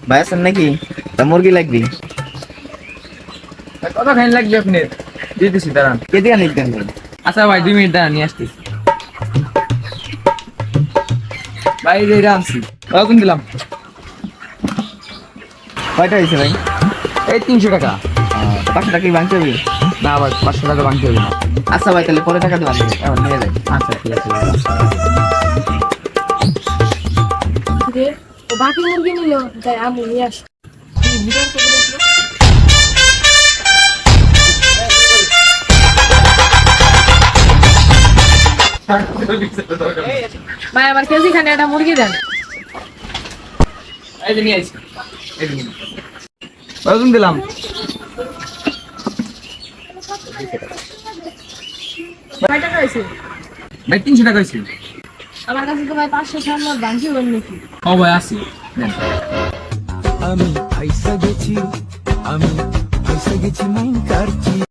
ভাই আছেন নাকি? তা মুরগি লাগবি। কত খাইন লাগবে আপনি? দিতেছি দাঁড়ান। কেজি আনিস দেন ভাই। আচ্ছা ভাই 2 মিনিট দাঁড়ান, নিয়ে আসতেছি। ভাই এই যে আনছি, কখন দিলাম? কয়টা হয়েছে ভাই? এই 300 টাকা। 500 টাকা কি ভাঙতে হবে? না ভাই 500 টাকা ভাঙতে হবে না। আচ্ছা ভাই তাহলে পরে টাকা দেওয়া যাবে, এখন নিয়ে যাই। আচ্ছা ঠিক আছে। রে ও বাকি মুরগি নিল, তাই আমি নিয়ে আসি। ভাই আমার কেজি খানে একটা মুরগি দেন। এই যে নিয়ে আইছি। এই যে নিন। কখন দিলাম? কয় টাকা হয়েছে? ভাই 300 টাকা হয়েছে। আমার কাছে তো ভাই 500 নোট বাকি হল নাকি? ও ভাই আসি নেন। আমি ফাইসা গেছি, আমি ফাইসা গেছি মাইন কারছি।